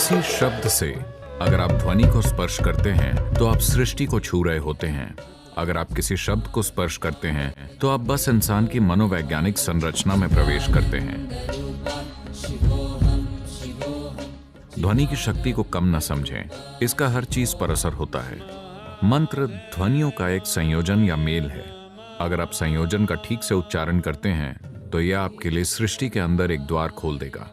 किसी शब्द से अगर आप ध्वनि को स्पर्श करते हैं तो आप सृष्टि को छू रहे होते हैं। अगर आप किसी शब्द को स्पर्श करते हैं तो आप बस इंसान की मनोवैज्ञानिक संरचना में प्रवेश करते हैं। ध्वनि की शक्ति को कम न समझें, इसका हर चीज पर असर होता है। मंत्र ध्वनियों का एक संयोजन या मेल है। अगर आप संयोजन का ठीक से उच्चारण करते हैं तो यह आपके लिए सृष्टि के अंदर एक द्वार खोल देगा।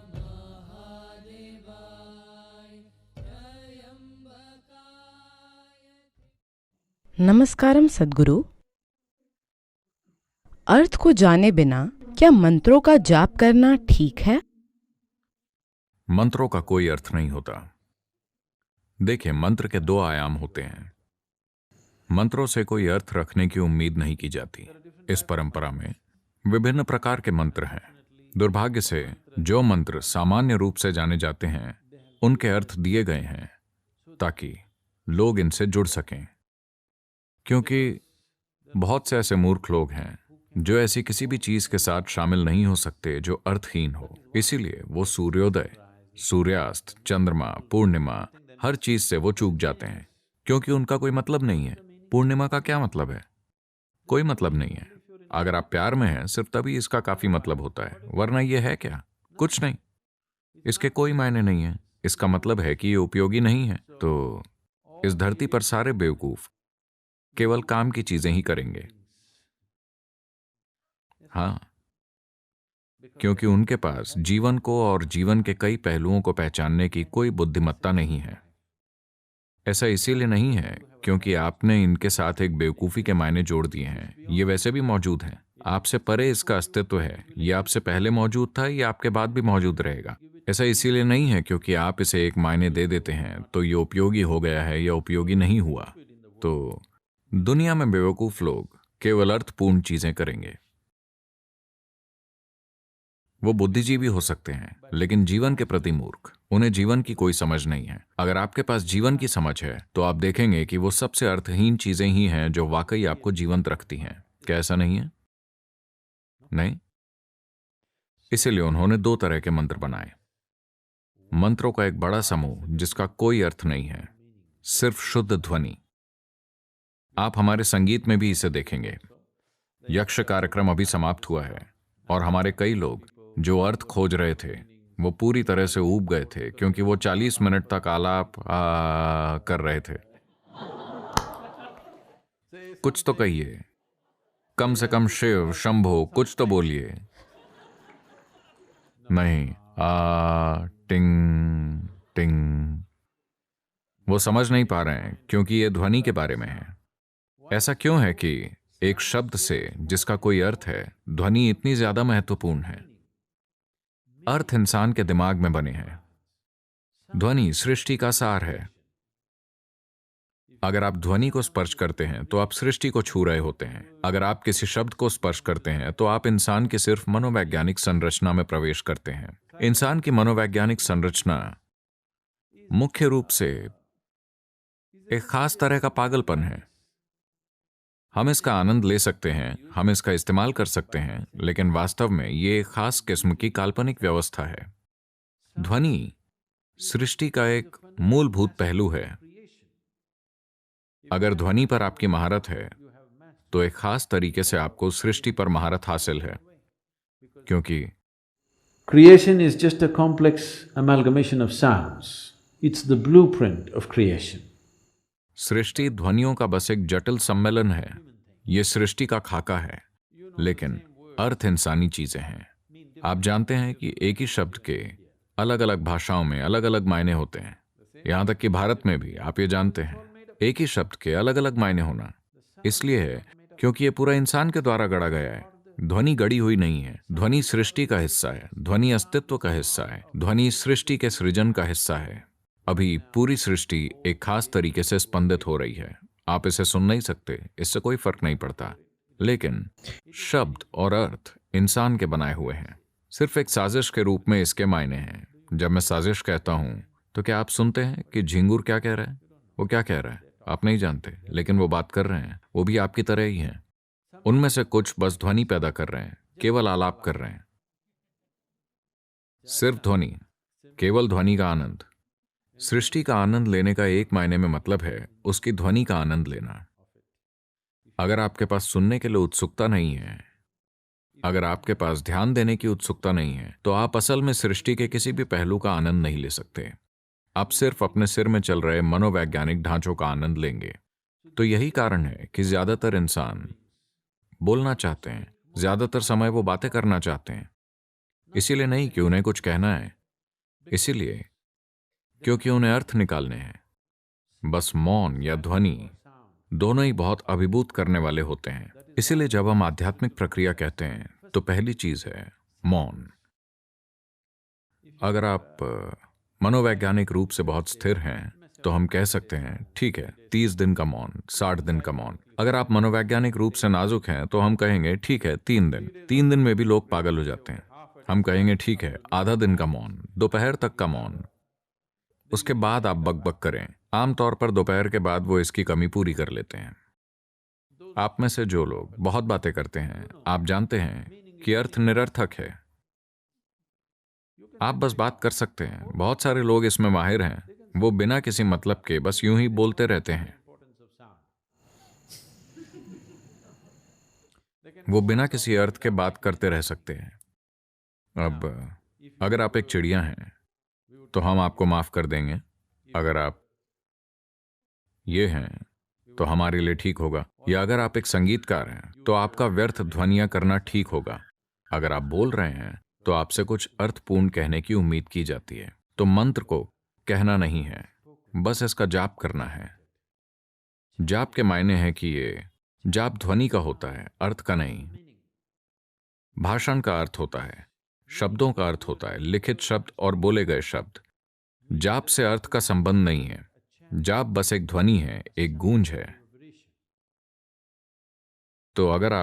नमस्कारम सद्गुरु। अर्थ को जाने बिना क्या मंत्रों का जाप करना ठीक है? मंत्रों का कोई अर्थ नहीं होता। देखिए, मंत्र के दो आयाम होते हैं। मंत्रों से कोई अर्थ रखने की उम्मीद नहीं की जाती। इस परंपरा में विभिन्न प्रकार के मंत्र हैं। दुर्भाग्य से जो मंत्र सामान्य रूप से जाने जाते हैं उनके अर्थ दिए गए हैं ताकि लोग इनसे जुड़ सकें, क्योंकि बहुत से ऐसे मूर्ख लोग हैं जो ऐसी किसी भी चीज के साथ शामिल नहीं हो सकते जो अर्थहीन हो। इसीलिए वो सूर्योदय, सूर्यास्त, चंद्रमा, पूर्णिमा, हर चीज से वो चूक जाते हैं, क्योंकि उनका कोई मतलब नहीं है। पूर्णिमा का क्या मतलब है? कोई मतलब नहीं है। अगर आप प्यार में हैं सिर्फ तभी इसका काफी मतलब होता है, वरना ये है क्या? कुछ नहीं। इसके कोई मायने नहीं है। इसका मतलब है कि ये उपयोगी नहीं है। तो इस धरती पर सारे बेवकूफ केवल काम की चीजें ही करेंगे। हाँ, क्योंकि उनके पास जीवन को और जीवन के कई पहलुओं को पहचानने की कोई बुद्धिमत्ता नहीं है। ऐसा इसीलिए नहीं है क्योंकि आपने इनके साथ एक बेवकूफी के मायने जोड़ दिए हैं। ये वैसे भी मौजूद हैं। आपसे परे इसका अस्तित्व है। ये आपसे पहले मौजूद था, ये आपके बाद भी मौजूद रहेगा। ऐसा इसीलिए नहीं है क्योंकि आप इसे एक मायने दे देते हैं तो ये उपयोगी हो गया है या उपयोगी नहीं हुआ। तो दुनिया में बेवकूफ लोग केवल अर्थपूर्ण चीजें करेंगे। वो बुद्धिजीवी हो सकते हैं लेकिन जीवन के प्रति मूर्ख। उन्हें जीवन की कोई समझ नहीं है। अगर आपके पास जीवन की समझ है तो आप देखेंगे कि वो सबसे अर्थहीन चीजें ही हैं जो वाकई आपको जीवंत रखती हैं। क्या ऐसा नहीं है? नहीं। इसीलिए उन्होंने दो तरह के मंत्र बनाए। मंत्रों का एक बड़ा समूह जिसका कोई अर्थ नहीं है, सिर्फ शुद्ध ध्वनि। आप हमारे संगीत में भी इसे देखेंगे। यक्ष कार्यक्रम अभी समाप्त हुआ है और हमारे कई लोग जो अर्थ खोज रहे थे वो पूरी तरह से ऊब गए थे, क्योंकि वो 40 मिनट तक आलाप कर रहे थे। कुछ तो कहिए, कम से कम शिव शंभो कुछ तो बोलिए। नहीं, टिंग टिंग। वो समझ नहीं पा रहे हैं क्योंकि ये ध्वनि के बारे में है। ऐसा क्यों है कि एक शब्द से जिसका कोई अर्थ है, ध्वनि इतनी ज्यादा महत्वपूर्ण है? अर्थ इंसान के दिमाग में बने हैं। ध्वनि सृष्टि का सार है। अगर आप ध्वनि को स्पर्श करते हैं तो आप सृष्टि को छू रहे होते हैं। अगर आप किसी शब्द को स्पर्श करते हैं तो आप इंसान की सिर्फ मनोवैज्ञानिक संरचना में प्रवेश करते हैं। इंसान की मनोवैज्ञानिक संरचना मुख्य रूप से एक खास तरह का पागलपन है। हम इसका आनंद ले सकते हैं, हम इसका इस्तेमाल कर सकते हैं, लेकिन वास्तव में ये एक खास किस्म की काल्पनिक व्यवस्था है। ध्वनि सृष्टि का एक मूलभूत पहलू है। अगर ध्वनि पर आपकी महारत है तो एक खास तरीके से आपको सृष्टि पर महारत हासिल है, क्योंकि Creation is just a complex amalgamation of sounds. It's the blueprint of creation. सृष्टि ध्वनियों का बस एक जटिल सम्मेलन है। यह सृष्टि का खाका है, लेकिन अर्थ इंसानी चीजें हैं। आप जानते हैं कि एक ही शब्द के अलग अलग भाषाओं में अलग अलग मायने होते हैं। यहां तक कि भारत में भी आप ये जानते हैं, एक ही शब्द के अलग अलग मायने होना इसलिए है क्योंकि यह पूरा इंसान के द्वारा गढ़ा गया है। ध्वनि गढ़ी हुई नहीं है। ध्वनि सृष्टि का हिस्सा है। ध्वनि अस्तित्व का हिस्सा है। ध्वनि सृष्टि के सृजन का हिस्सा है। अभी पूरी सृष्टि एक खास तरीके से स्पंदित हो रही है। आप इसे सुन नहीं सकते, इससे कोई फर्क नहीं पड़ता, लेकिन शब्द और अर्थ इंसान के बनाए हुए हैं। सिर्फ एक साजिश के रूप में इसके मायने हैं। जब मैं साजिश कहता हूं तो क्या आप सुनते हैं कि झिंगुर क्या कह रहा है? वो क्या कह रहा है आप नहीं जानते, लेकिन वो बात कर रहे हैं। वो भी आपकी तरह ही हैं। उनमें से कुछ बस ध्वनि पैदा कर रहे हैं, केवल आलाप कर रहे हैं। सिर्फ ध्वनि, केवल ध्वनि का आनंद। सृष्टि का आनंद लेने का एक मायने में मतलब है उसकी ध्वनि का आनंद लेना। अगर आपके पास सुनने के लिए उत्सुकता नहीं है, अगर आपके पास ध्यान देने की उत्सुकता नहीं है, तो आप असल में सृष्टि के किसी भी पहलू का आनंद नहीं ले सकते। आप सिर्फ अपने सिर में चल रहे मनोवैज्ञानिक ढांचों का आनंद लेंगे। तो यही कारण है कि ज्यादातर इंसान बोलना चाहते हैं, ज्यादातर समय वो बातें करना चाहते हैं। इसीलिए नहीं कि उन्हें कुछ कहना है, इसीलिए क्योंकि उन्हें अर्थ निकालने हैं। बस मौन या ध्वनि दोनों ही बहुत अभिभूत करने वाले होते हैं। इसीलिए जब हम आध्यात्मिक प्रक्रिया कहते हैं तो पहली चीज है मौन। अगर आप मनोवैज्ञानिक रूप से बहुत स्थिर हैं तो हम कह सकते हैं ठीक है 30 दिन का मौन, 60 दिन का मौन। अगर आप मनोवैज्ञानिक रूप से नाजुक हैं तो हम कहेंगे ठीक है 3 दिन। 3 दिन में भी लोग पागल हो जाते हैं। हम कहेंगे ठीक है आधा दिन का मौन, दोपहर तक का मौन। उसके बाद आप बकबक करें। आमतौर पर दोपहर के बाद वो इसकी कमी पूरी कर लेते हैं। आप में से जो लोग बहुत बातें करते हैं, आप जानते हैं कि अर्थ निरर्थक है। आप बस बात कर सकते हैं। बहुत सारे लोग इसमें माहिर हैं, वो बिना किसी मतलब के बस यूं ही बोलते रहते हैं। वो बिना किसी अर्थ के बात करते रह सकते हैं। अब अगर आप एक चिड़िया हैं तो हम आपको माफ कर देंगे। अगर आप ये हैं तो हमारे लिए ठीक होगा। या अगर आप एक संगीतकार हैं तो आपका व्यर्थ ध्वनियां करना ठीक होगा। अगर आप बोल रहे हैं तो आपसे कुछ अर्थपूर्ण कहने की उम्मीद की जाती है। तो मंत्र को कहना नहीं है, बस इसका जाप करना है। जाप के मायने हैं कि ये जाप ध्वनि का होता है, अर्थ का नहीं। भाषण का अर्थ होता है, शब्दों का अर्थ होता है, लिखित शब्द और बोले गए शब्द। जाप से अर्थ का संबंध नहीं है। जाप बस एक ध्वनि है, एक गूंज है। तो अगर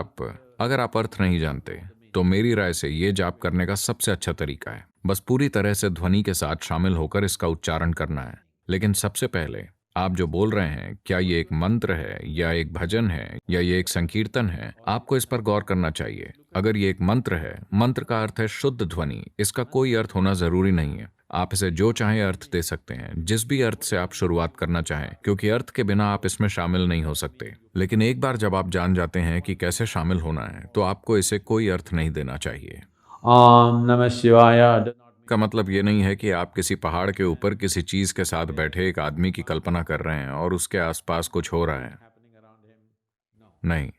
आप अर्थ नहीं जानते तो मेरी राय से यह जाप करने का सबसे अच्छा तरीका है बस पूरी तरह से ध्वनि के साथ शामिल होकर इसका उच्चारण करना है। लेकिन सबसे पहले आप जो बोल रहे हैं, क्या ये एक मंत्र है या एक भजन है या ये एक संकीर्तन है, आपको इस पर गौर करना चाहिए। अगर ये एक मंत्र है, मंत्र का अर्थ है शुद्ध ध्वनि। इसका कोई अर्थ होना जरूरी नहीं है। आप इसे जो चाहें अर्थ दे सकते हैं, जिस भी अर्थ से आप शुरुआत करना चाहें, क्योंकि अर्थ के बिना आप इसमें शामिल नहीं हो सकते। लेकिन एक बार जब आप जान जाते हैं कि कैसे शामिल होना है, तो आपको इसे कोई अर्थ नहीं देना चाहिए। Om Namah Shivaya. का मतलब ये नहीं है कि आप किसी पहाड़ के ऊपर किसी चीज के साथ बैठे एक आदमी की कल्पना कर रहे हैं और उसके आसपास कुछ हो रहा है। नहीं।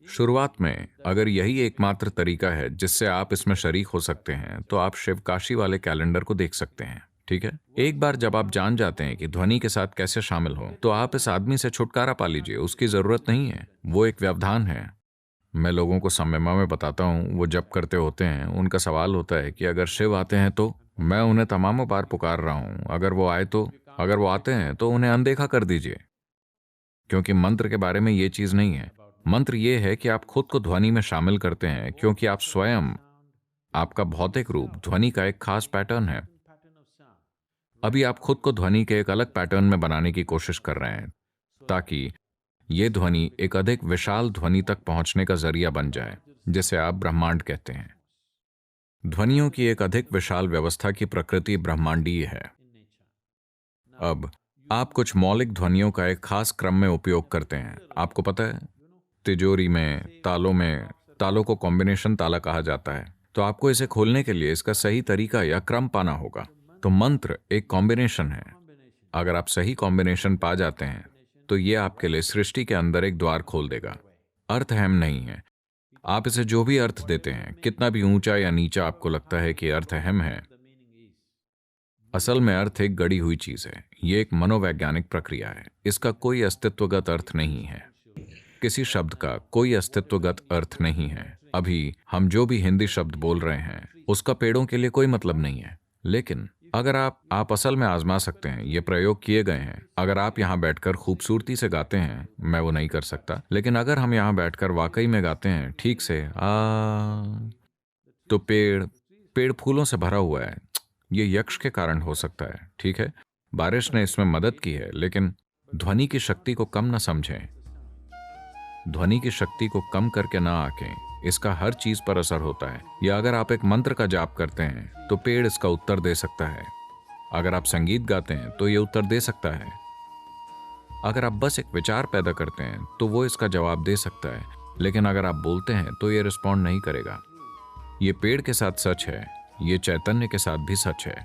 शुरुआत में अगर यही एकमात्र तरीका है जिससे आप इसमें शरीक हो सकते हैं, तो आप शिवकाशी वाले कैलेंडर को देख सकते हैं। ठीक है, एक बार जब आप जान जाते हैं कि ध्वनि के साथ कैसे शामिल हो, तो आप इस आदमी से छुटकारा पा लीजिए। उसकी जरूरत नहीं है, वो एक व्यवधान है। मैं लोगों को सम्यमा में बताता हूँ, वो जब करते होते हैं, उनका सवाल होता है कि अगर शिव आते हैं तो मैं उन्हें तमामों बार पुकार रहा हूँ, अगर वो आते हैं तो उन्हें अनदेखा कर दीजिए। क्योंकि मंत्र के बारे में ये चीज नहीं है। मंत्र ये है कि आप खुद को ध्वनि में शामिल करते हैं, क्योंकि आप स्वयं, आपका भौतिक रूप ध्वनि का एक खास पैटर्न है। अभी आप खुद को ध्वनि के एक अलग पैटर्न में बनाने की कोशिश कर रहे हैं, ताकि ये ध्वनि एक अधिक विशाल ध्वनि तक पहुंचने का जरिया बन जाए, जिसे आप ब्रह्मांड कहते हैं। ध्वनियों की एक अधिक विशाल व्यवस्था की प्रकृति ब्रह्मांडीय है। अब आप कुछ मौलिक ध्वनियों का एक खास क्रम में उपयोग करते हैं। आपको पता है, तिजोरी में तालों को कॉम्बिनेशन ताला कहा जाता है। तो आपको इसे खोलने के लिए इसका सही तरीका या क्रम पाना होगा। तो मंत्र एक कॉम्बिनेशन है। अगर आप सही कॉम्बिनेशन पा जाते हैं तो ये आपके लिए सृष्टि के अंदर एक द्वार खोल देगा। अर्थ अहम नहीं है। आप इसे जो भी अर्थ देते हैं, कितना भी ऊंचा या नीचा आपको लगता है कि अर्थ अहम है, असल में अर्थ एक गढ़ी हुई चीज है। ये एक मनोवैज्ञानिक प्रक्रिया है। इसका कोई अस्तित्वगत अर्थ नहीं है। किसी शब्द का कोई अस्तित्वगत अर्थ नहीं है। अभी हम जो भी हिंदी शब्द बोल रहे हैं, उसका पेड़ों के लिए कोई मतलब नहीं है। लेकिन अगर आप असल में आजमा सकते हैं, ये प्रयोग किए गए हैं। अगर आप यहाँ बैठकर खूबसूरती से गाते हैं, मैं वो नहीं कर सकता, लेकिन अगर हम यहाँ बैठकर वाकई में गाते हैं ठीक से तो पेड़ फूलों से भरा हुआ है। ये यक्ष के कारण हो सकता है, ठीक है, बारिश ने इसमें मदद की है, लेकिन ध्वनि की शक्ति को कम न समझें। ध्वनि की शक्ति को कम करके ना आंकें। इसका हर चीज पर असर होता है। या अगर आप एक मंत्र का जाप करते हैं तो पेड़ इसका उत्तर दे सकता है। अगर आप संगीत गाते हैं तो ये उत्तर दे सकता है। अगर आप बस एक विचार पैदा करते हैं तो वो इसका जवाब दे सकता है, लेकिन अगर आप बोलते हैं तो ये रिस्पॉन्ड नहीं करेगा। ये पेड़ के साथ सच है, ये चैतन्य के साथ भी सच है।